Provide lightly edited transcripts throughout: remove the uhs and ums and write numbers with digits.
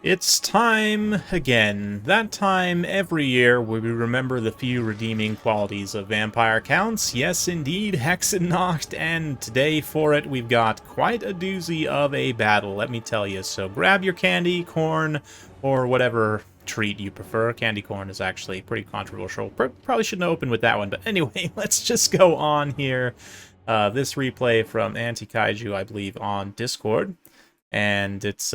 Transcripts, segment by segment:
It's time again. That time every year where we remember the few redeeming qualities of vampire counts. Yes, indeed, Hexennacht, and today for it we've got quite a doozy of a battle, let me tell you. So grab your candy, corn, or whatever treat you prefer. Candy corn is actually pretty controversial. Probably shouldn't open with that one, but anyway, let's just go on here. This replay from Anti-Kaiju, I believe, on Discord. And it's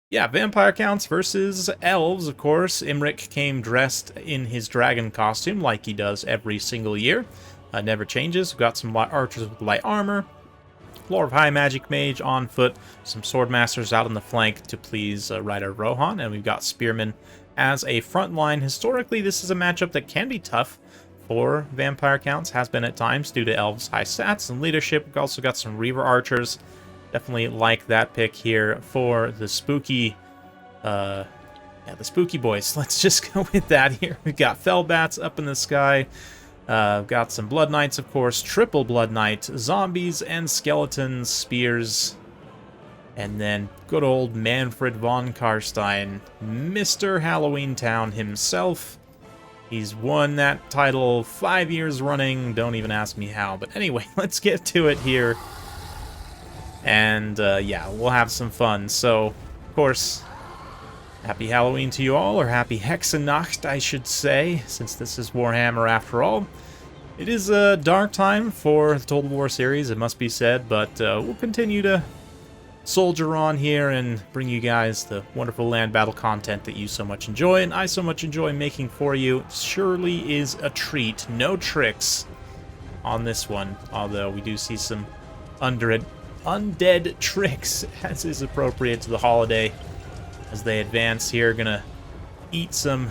yeah, vampire counts versus elves, of course. Imric came dressed in his dragon costume like he does every single year. Never changes. We've got some archers with light armor. Floor of High Magic Mage on foot. Some Swordmasters out on the flank to please Rider Rohan. And we've got Spearmen as a front line. Historically, this is a matchup that can be tough for vampire counts. Has been at times due to elves' high stats and leadership. We've also got some Reaver Archers. Definitely like that pick here for the spooky, the spooky boys. Let's just go with that here. We've got Fell Bats up in the sky. We've got some Blood Knights, of course, triple Blood Knight, zombies and skeletons, spears, and then good old Manfred von Karstein, Mr. Halloween Town himself. He's won that title 5 years running. Don't even ask me how. But anyway, let's get to it here. And, yeah, we'll have some fun. So, of course, happy Halloween to you all, or happy Hexennacht, I should say, since this is Warhammer after all. It is a dark time for the Total War series, it must be said, but we'll continue to soldier on here and bring you guys the wonderful land battle content that you so much enjoy, and I so much enjoy making for you. It surely is a treat. No tricks on this one, although we do see some undead tricks, as is appropriate to the holiday. As they advance here, gonna eat some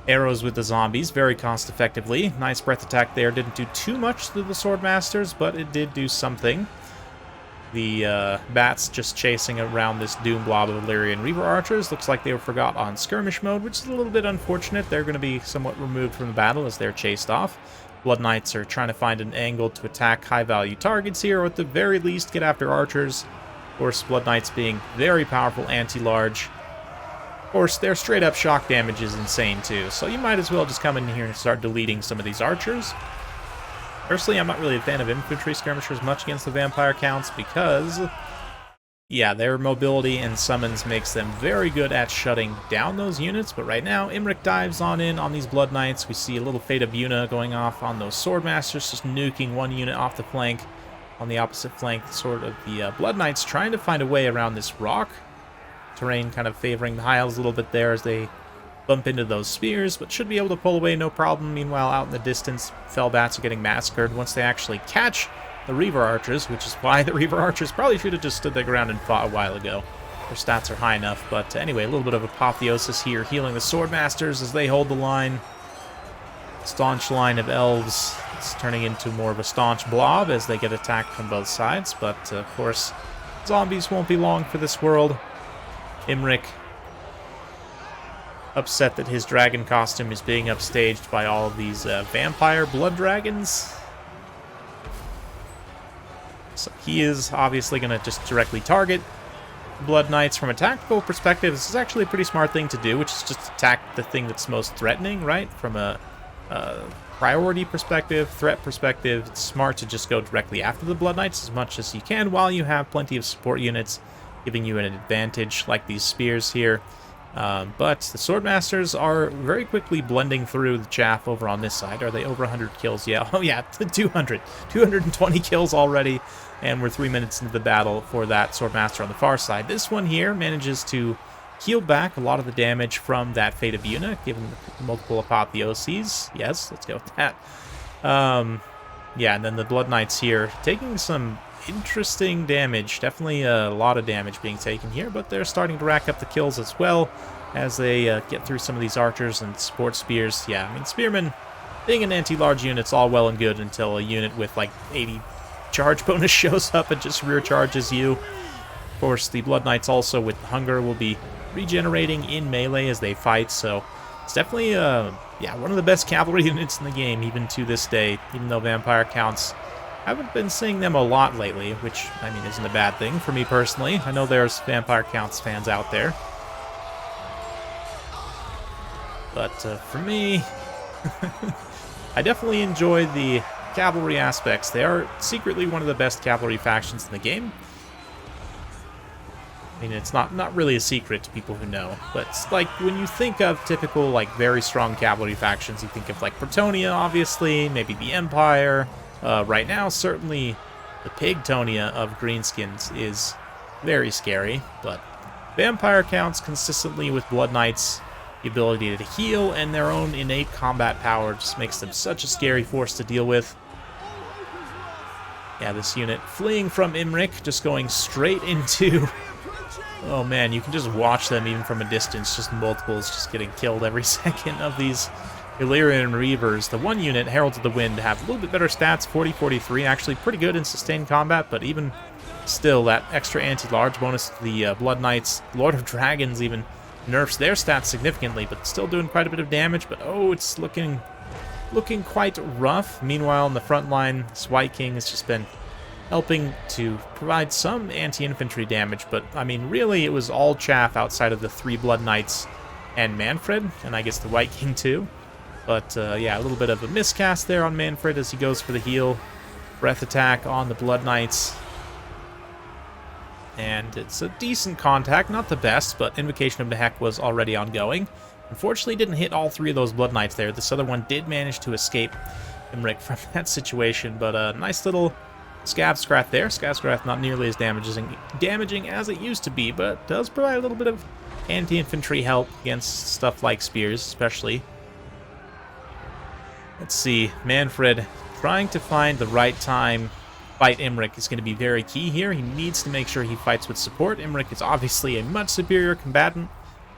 arrows with the zombies very cost effectively. Nice breath attack there. Didn't do too much to the Swordmasters, but it did do something. The bats just chasing around this doom blob of Illyrian Reaver Archers. Looks like they were forgot on skirmish mode, which is a little bit unfortunate. They're going to be somewhat removed from the battle as they're chased off. Blood Knights are trying to find an angle to attack high-value targets here, or at the very least get after archers. Of course, Blood Knights being very powerful anti-large. Of course, their straight-up shock damage is insane too, so you might as well just come in here and start deleting some of these archers. Personally, I'm not really a fan of infantry skirmishers much against the vampire counts because, yeah, their mobility and summons makes them very good at shutting down those units, but right now, Imric dives on in on these Blood Knights. We see a little Fate of Yuna going off on those Swordmasters, just nuking one unit off the flank. On the opposite flank, sort of the Blood Knights trying to find a way around this rock. Terrain kind of favoring the high elves a little bit there as they bump into those spears, but should be able to pull away no problem. Meanwhile, out in the distance, Fell Bats are getting massacred once they actually catch the Reaver Archers, which is why the Reaver Archers probably should have just stood their ground and fought a while ago. Their stats are high enough, but anyway, a little bit of apotheosis here, healing the Swordmasters as they hold the line. Staunch line of elves. It's turning into more of a staunch blob as they get attacked from both sides, but of course, zombies won't be long for this world. Imric, upset that his dragon costume is being upstaged by all of these vampire blood dragons. So he is obviously going to just directly target Blood Knights. From a tactical perspective, this is actually a pretty smart thing to do, which is just attack the thing that's most threatening, right? From a priority perspective, threat perspective, it's smart to just go directly after the Blood Knights as much as you can while you have plenty of support units giving you an advantage, like these spears here. But the Swordmasters are very quickly blending through the chaff over on this side. Are they over 100 kills? Yeah. Oh, yeah, 200. 220 kills already, and we're 3 minutes into the battle for that Swordmaster on the far side. This one here manages to heal back a lot of the damage from that Fate of Yuna, given the multiple apotheoses. Yes, let's go with that. Yeah, and then the Blood Knights here taking some interesting damage. Definitely a lot of damage being taken here, but they're starting to rack up the kills as well as they get through some of these archers and support spears. Yeah, I mean, Spearmen being an anti-large unit's all well and good until a unit with like 80 charge bonus shows up and just rear charges you. Of course, the Blood Knights also with Hunger will be regenerating in melee as they fight, so it's definitely yeah, one of the best cavalry units in the game, even to this day, even though vampire counts Haven't been seeing them a lot lately, which, I mean, isn't a bad thing for me personally. I know there's Vampire Counts fans out there. But for me, I definitely enjoy the cavalry aspects. They are secretly one of the best cavalry factions in the game. I mean, it's not really a secret to people who know, but it's like when you think of typical, like, very strong cavalry factions, you think of, like, Bretonnia, obviously, maybe the Empire. Right now, certainly the Pigtonia of Greenskins is very scary, but Vampire Counts consistently with Blood Knights, the ability to heal, and their own innate combat power just makes them such a scary force to deal with. Yeah, this unit fleeing from Imrik, just going straight into... Oh man, you can just watch them even from a distance, just multiples just getting killed every second of these Illyrian Reavers. The one unit, Heralds of the Wind, have a little bit better stats, 40-43, actually pretty good in sustained combat, but even still, that extra anti-large bonus to the Blood Knights. Lord of Dragons even nerfs their stats significantly, but still doing quite a bit of damage, but oh, it's looking quite rough. Meanwhile, in the front line, this White King has just been helping to provide some anti-infantry damage, but I mean, really, it was all chaff outside of the 3 Blood Knights and Manfred, and I guess the White King too. But yeah, a little bit of a miscast there on Manfred as he goes for the heal. Breath attack on the Blood Knights. And it's a decent contact, not the best, but Invocation of Nehek was already ongoing. Unfortunately, didn't hit all 3 of those Blood Knights there. This other one did manage to escape Imrik from that situation, but a nice little Scab-Scrath there. Scab-Scrath not nearly as damaging as it used to be, but does provide a little bit of anti-infantry help against stuff like spears, especially. Let's see, Manfred trying to find the right time. Fight Imrik is going to be very key here. He needs to make sure he fights with support. Imrik is obviously a much superior combatant,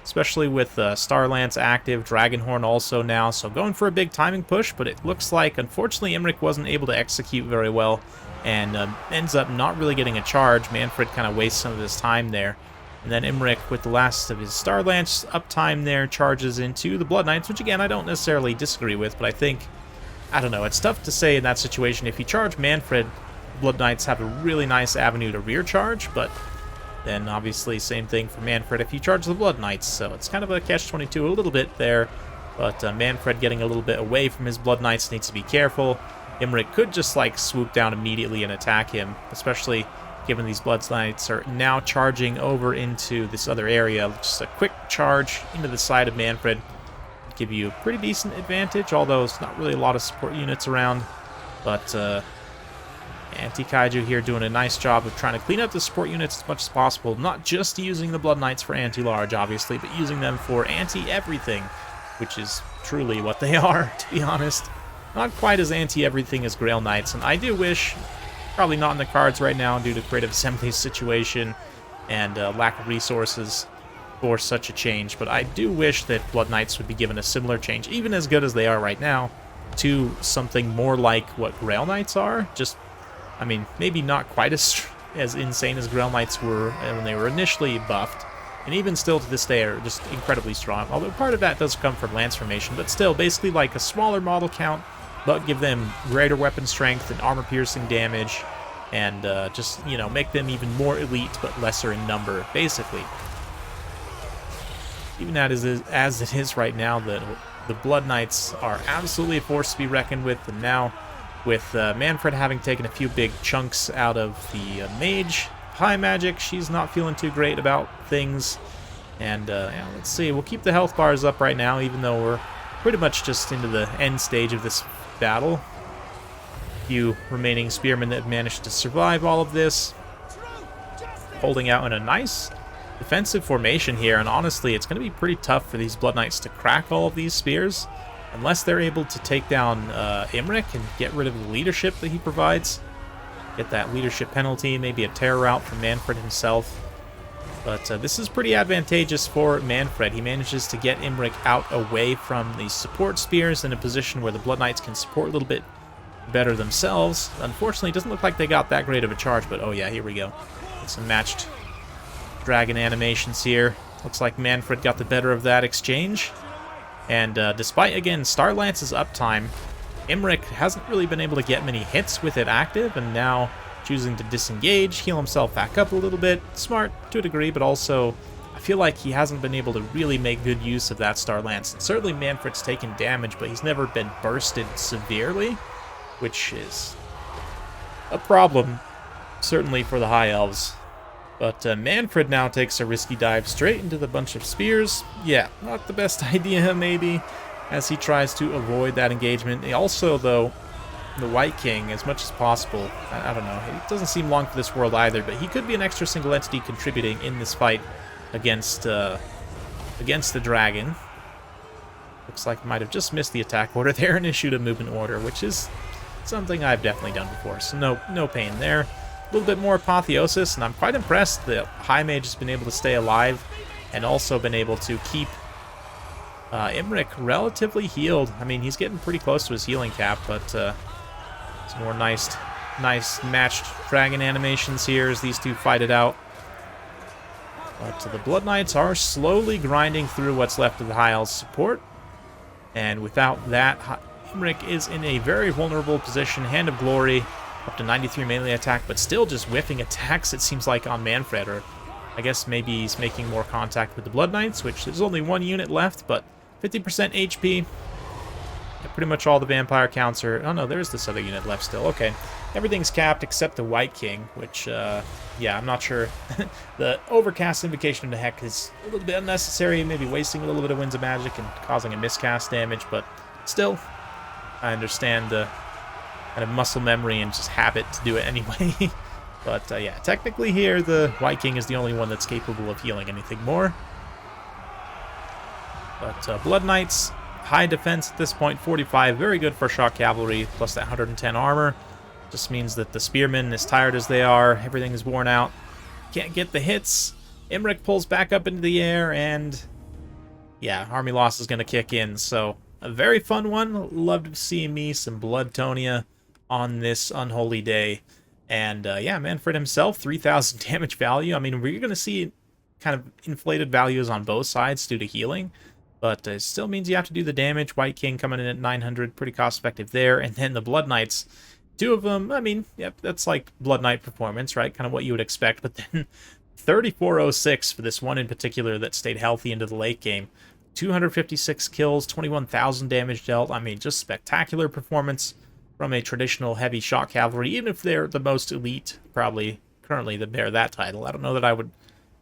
especially with Starlance active, Dragonhorn also now, so going for a big timing push, but it looks like, unfortunately, Imrik wasn't able to execute very well, and ends up not really getting a charge. Manfred kind of wastes some of his time there, and then Imrik, with the last of his Starlance uptime there, charges into the Blood Knights, which again, I don't necessarily disagree with, but I think, I don't know, it's tough to say in that situation. If you charge Manfred, Blood Knights have a really nice avenue to rear charge, but then obviously same thing for Manfred if you charge the Blood Knights, so it's kind of a catch-22 a little bit there, but Manfred getting a little bit away from his Blood Knights needs to be careful. Imrik could just like swoop down immediately and attack him, especially given these Blood Knights are now charging over into this other area. Just a quick charge into the side of Manfred would give you a pretty decent advantage, although it's not really a lot of support units around, but Anti-Kaiju here doing a nice job of trying to clean up the support units as much as possible, not just using the Blood Knights for anti-large, obviously, but using them for anti-everything, which is truly what they are, to be honest. Not quite as anti-everything as Grail Knights, and I do wish, probably not in the cards right now due to Creative Assembly's situation and lack of resources for such a change, but I do wish that Blood Knights would be given a similar change, even as good as they are right now, to something more like what Grail Knights are. Just, I mean, maybe not quite as insane as Grail Knights were when they were initially buffed, and even still to this day are just incredibly strong, although part of that does come from Lance Formation, but still, basically like a smaller model count, but give them greater weapon strength and armor-piercing damage, and just, you know, make them even more elite, but lesser in number, basically. Even as it is right now, the Blood Knights are absolutely a force to be reckoned with, and now with Manfred having taken a few big chunks out of the Mage, High Magic, she's not feeling too great about things, and yeah, let's see, we'll keep the health bars up right now, even though we're pretty much just into the end stage of this battle. A few remaining spearmen that have managed to survive all of this, holding out in a nice defensive formation here, and honestly, it's going to be pretty tough for these Blood Knights to crack all of these spears, unless they're able to take down Imrik and get rid of the leadership that he provides. Get that leadership penalty, maybe a terror route from Manfred himself. But this is pretty advantageous for Manfred. He manages to get Imrik out away from the support spears in a position where the Blood Knights can support a little bit better themselves. Unfortunately, it doesn't look like they got that great of a charge, but oh yeah, here we go. Some matched dragon animations here. Looks like Manfred got the better of that exchange. And despite, again, Starlance's uptime Imric hasn't really been able to get many hits with it active, and now choosing to disengage, heal himself back up a little bit. Smart to a degree, but also I feel like he hasn't been able to really make good use of that Star Lance. And certainly Manfred's taken damage, but he's never been bursted severely, which is a problem, certainly for the High Elves. But Manfred now takes a risky dive straight into the bunch of spears. Yeah, not the best idea, maybe, as he tries to avoid that engagement. Also, though, the White King, as much as possible, I don't know, it doesn't seem long for this world either, but he could be an extra single entity contributing in this fight against the dragon. Looks like might have just missed the attack order there and issued a movement order, which is something I've definitely done before, so no pain there. A little bit more apotheosis, and I'm quite impressed that High Mage has been able to stay alive and also been able to keep Imric relatively healed. I mean, he's getting pretty close to his healing cap, but some more nice matched dragon animations here as these two fight it out. But the Blood Knights are slowly grinding through what's left of the High Elves' support, and without that, Imric is in a very vulnerable position. Hand of Glory, up to 93 melee attack, but still just whiffing attacks, it seems like, on Manfred, or I guess maybe he's making more contact with the Blood Knights, which there's only one unit left, but 50% HP. Pretty much all the vampire counts are... Oh no, there's this other unit left still. Okay. Everything's capped except the White King, which, yeah, I'm not sure. The Overcast Invocation of the Heck is a little bit unnecessary, maybe wasting a little bit of Winds of Magic and causing a miscast damage, but still, I understand the kind of muscle memory and just habit to do it anyway. But, yeah, technically here, the White King is the only one that's capable of healing anything more. But Blood Knights, high defense at this point, 45, very good for shock cavalry, plus that 110 armor. Just means that the spearmen, as tired as they are, everything is worn out. Can't get the hits. Imric pulls back up into the air, and yeah, army loss is going to kick in. So a very fun one. Love to see me some Blood Tonia on this unholy day. And yeah, Manfred himself, 3,000 damage value. I mean, we're going to see kind of inflated values on both sides due to healing, but it still means you have to do the damage. White King coming in at 900, pretty cost effective there. And then the Blood Knights, two of them, I mean, yep, that's like Blood Knight performance, right? Kind of what you would expect. But then 3406 for this one in particular that stayed healthy into the late game. 256 kills, 21,000 damage dealt. I mean, just spectacular performance from a traditional heavy shock cavalry, even if they're the most elite, probably, currently, that bear that title. I don't know that I would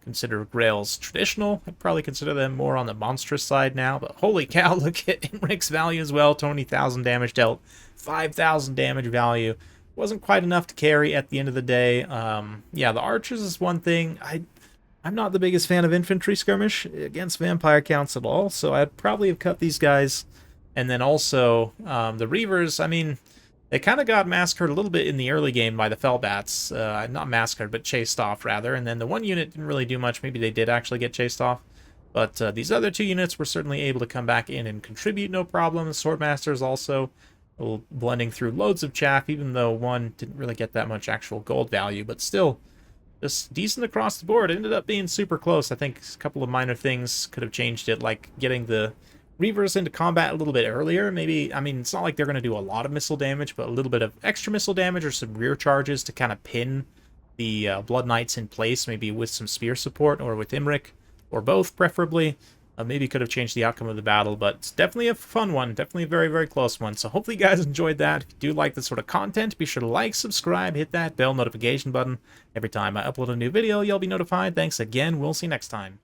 consider Grails traditional. I'd probably consider them more on the monstrous side now, but holy cow, look at Imric's value as well. 20,000 damage dealt, 5,000 damage value. Wasn't quite enough to carry at the end of the day. Yeah, the archers is one thing. I'm not the biggest fan of infantry skirmish against vampire counts at all, so I'd probably have cut these guys. And then also, the Reavers, I mean, they kind of got massacred a little bit in the early game by the Fellbats. Not massacred, but chased off, rather. And then the one unit didn't really do much. Maybe they did actually get chased off. But these other two units were certainly able to come back in and contribute, no problem. Swordmasters also blending through loads of chaff, even though one didn't really get that much actual gold value. But still, just decent across the board. It ended up being super close. I think a couple of minor things could have changed it, like getting the Reavers into combat a little bit earlier. Maybe, I mean, it's not like they're going to do a lot of missile damage, but a little bit of extra missile damage or some rear charges to kind of pin the Blood Knights in place, maybe with some spear support or with Imric, or both preferably. Maybe could have changed the outcome of the battle, but it's definitely a fun one, definitely a very, very close one. So hopefully you guys enjoyed that. If you do like this sort of content, be sure to like, subscribe, hit that bell notification button. Every time I upload a new video, you'll be notified. Thanks again. We'll see you next time.